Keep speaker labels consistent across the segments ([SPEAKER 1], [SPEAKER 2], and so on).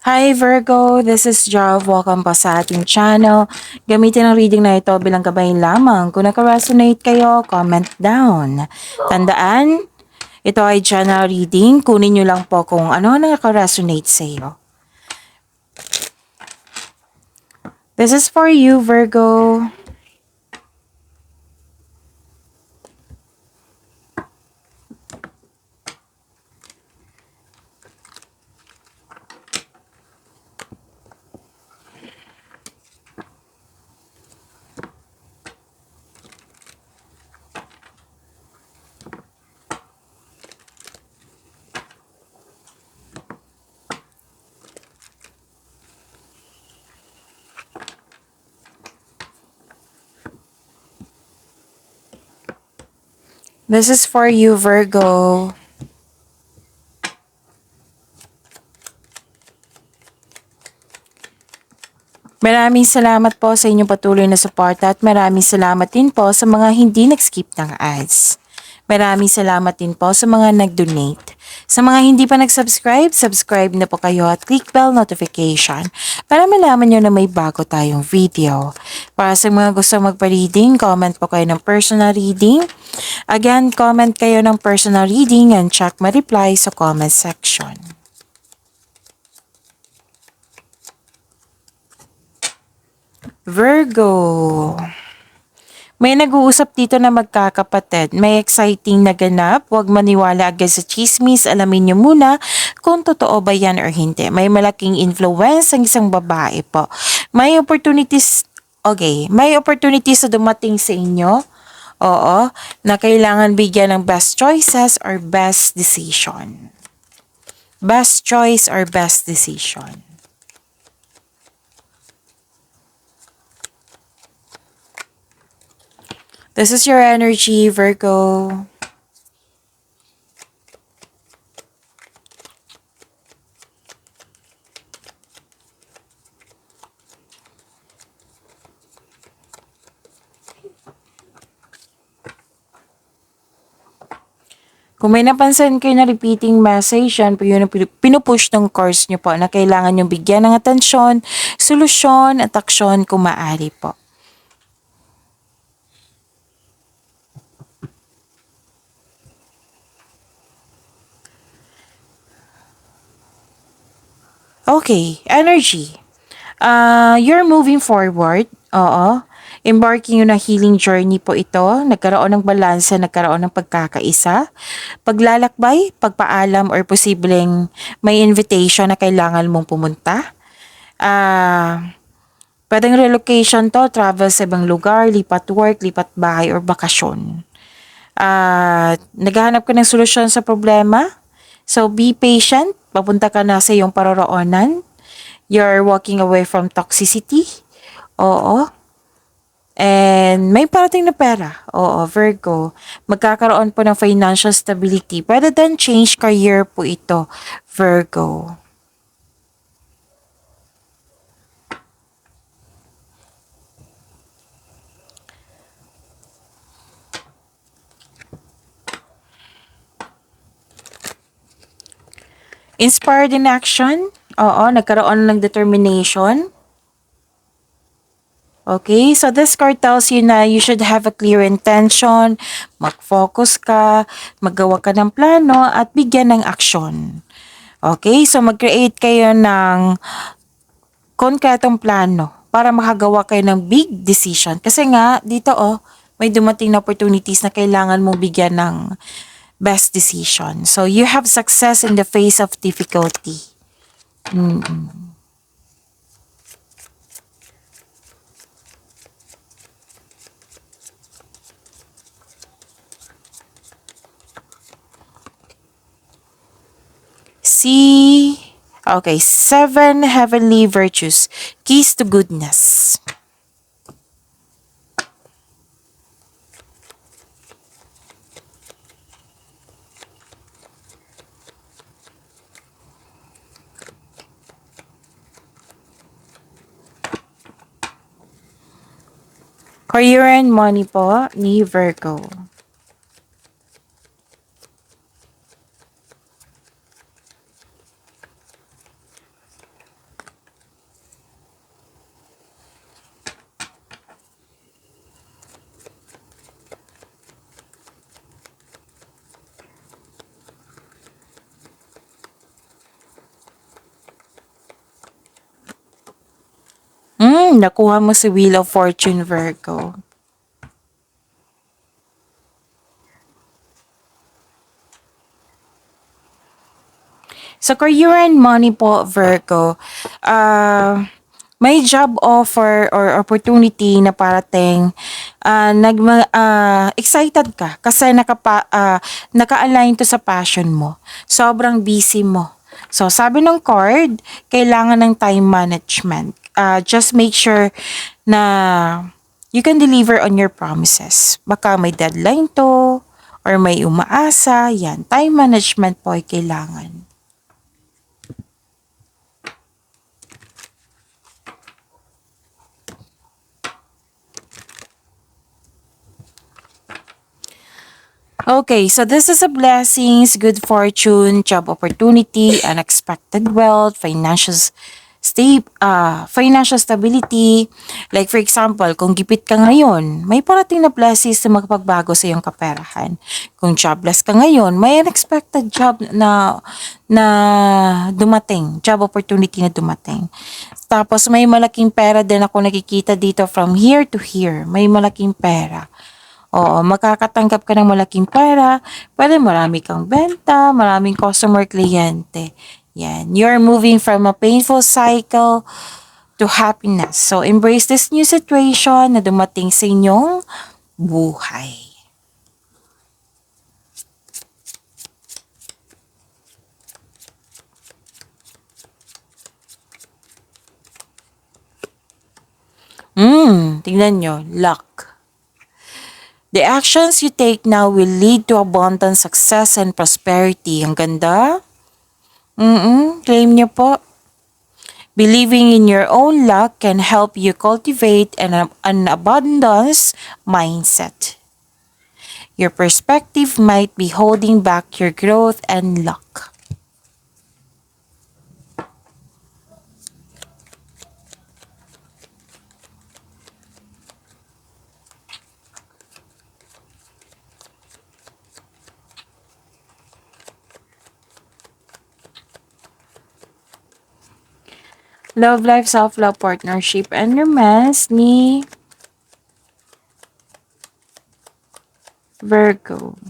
[SPEAKER 1] Hi Virgo, this is Jav. Welcome pa sa ating channel. Gamitin ang reading na ito bilang gabayan lamang. Kung naka-resonate kayo, comment down. Tandaan, ito ay general reading. Kunin nyo lang po kung ano ang naka-resonate sa iyo. This is for you, Virgo. This is for you, Virgo. Maraming salamat po sa inyong patuloy na suporta at maraming salamat din po sa mga hindi nag-skip ng ads. Maraming salamat din po sa mga nag-donate. Sa mga hindi pa nag-subscribe, subscribe na po kayo at click bell notification para malaman nyo na may bago tayong video. Para sa mga gusto magpa-reading, comment po kayo ng personal reading. Again, comment kayo ng personal reading and check my reply sa comment section. Virgo. May nag-uusap dito na magkakapatid. May exciting na ganap. Huwag maniwala agad sa chismis. Alamin niyo muna kung totoo ba yan or hindi. May malaking influence ang isang babae po. May opportunities, may opportunities na dumating sa inyo. Oo, na kailangan bigyan ng best choices or best decision. Best choice or best decision. This is your energy, Virgo. Kung may napansin kayo na repeating message, yan po yun ang pinupush ng course nyo po na kailangan nyo bigyan ng atensyon, solusyon at aksyon kung maaari po. Okay, energy. You're moving forward. Oo. Embarking yun na healing journey po ito. Nagkaroon ng balanse, nagkaroon ng pagkakaisa. Paglalakbay, pagpaalam, or posibleng may invitation na kailangan mong pumunta. Pwedeng relocation to, travel sa ibang lugar, lipat work, lipat bahay, or bakasyon. Naghahanap ka ng solusyon sa problema. So, be patient. Papunta ka na sa iyong paroroonan. You're walking away from toxicity. Oo. And may parating na pera. Oo, Virgo. Magkakaroon po ng financial stability. Pwede din change career po ito, Virgo. Inspired in action. Oo, nagkaroon ng determination. Okay, so this card tells you na you should have a clear intention, mag-focus ka, maggawa ka ng plano at bigyan ng aksyon. Okay, so mag-create kayo ng konkretong plano para makagawa kayo ng big decision. Kasi nga, dito may dumating na opportunities na kailangan mong bigyan ng best decision. So, you have success in the face of difficulty. See, okay, 7 heavenly virtues, keys to goodness. Career and money po ni Virgo. Nakuha mo si Wheel of Fortune, Virgo. Sa career and money po, Virgo, may job offer or opportunity na parating, excited ka kasi naka-align to sa passion mo. Sobrang busy mo. So, sabi ng card, kailangan ng time management. Just make sure na you can deliver on your promises. Baka may deadline to or may umaasa. Yan, time management po ay kailangan. Okay, so this is a blessings, good fortune, job opportunity, unexpected wealth, financial stability. Like for example, kung gipit ka ngayon, may parating na blessings na magpagbago sa iyong kaperahan. Kung jobless ka ngayon, may unexpected job na dumating, job opportunity na dumating. Tapos may malaking pera din ako nakikita dito from here to here. May malaking pera. Oo, makakatanggap ka ng malaking pera, pwede marami kang benta, maraming customer, kliyente. Yan, you're moving from a painful cycle to happiness. So, embrace this new situation na dumating sa inyong buhay. Tingnan nyo, luck. The actions you take now will lead to abundant success and prosperity. Ang ganda. Claim niyo po. Believing in your own luck can help you cultivate an abundance mindset. Your perspective might be holding back your growth and luck. Love life, self-love, partnership, and romance ni Virgo.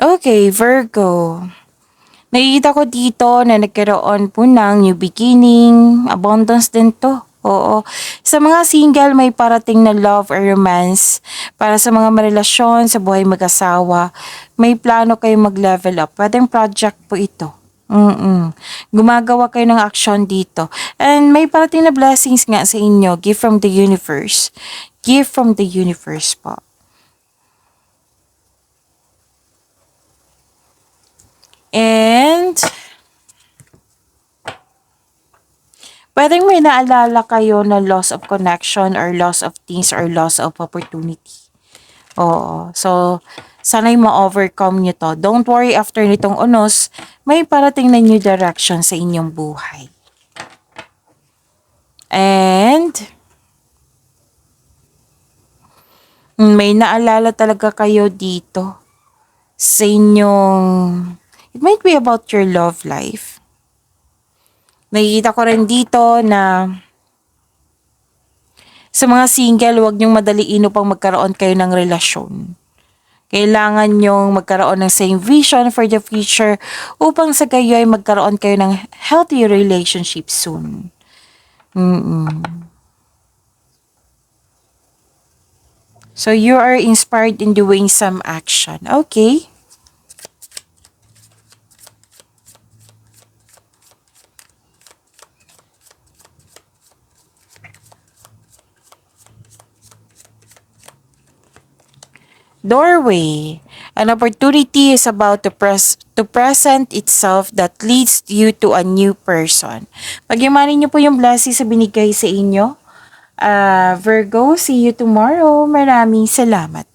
[SPEAKER 1] Okay, Virgo. Nakikita ko dito na nagkaroon po ng new beginning, abundance din to. Oo. Sa mga single, may parating na love or romance. Para sa mga marelasyon, sa buhay mag-asawa, may plano kayo mag-level up. Pwedeng project po ito. Gumagawa kayo ng action dito. And may parating na blessings nga sa inyo. Gift from the universe. Gift from the universe po. And pwedeng may naalala kayo na loss of connection or loss of things or loss of opportunity. Oo. So, sana'y ma-overcome nyo to. Don't worry, after nitong unos, may parating na new direction sa inyong buhay. And may naalala talaga kayo dito sa inyong... It might be about your love life. Nakikita ko rin dito na sa mga single, huwag niyong madaliin upang magkaroon kayo ng relasyon. Kailangan niyong magkaroon ng same vision for the future upang sa kayo ay magkaroon kayo ng healthy relationship soon. So you are inspired in doing some action. Okay? Doorway. An opportunity is about to present itself that leads you to a new person. Pagyamanin niyo po yung blessing sa binigay sa inyo. Virgo, see you tomorrow. Maraming salamat.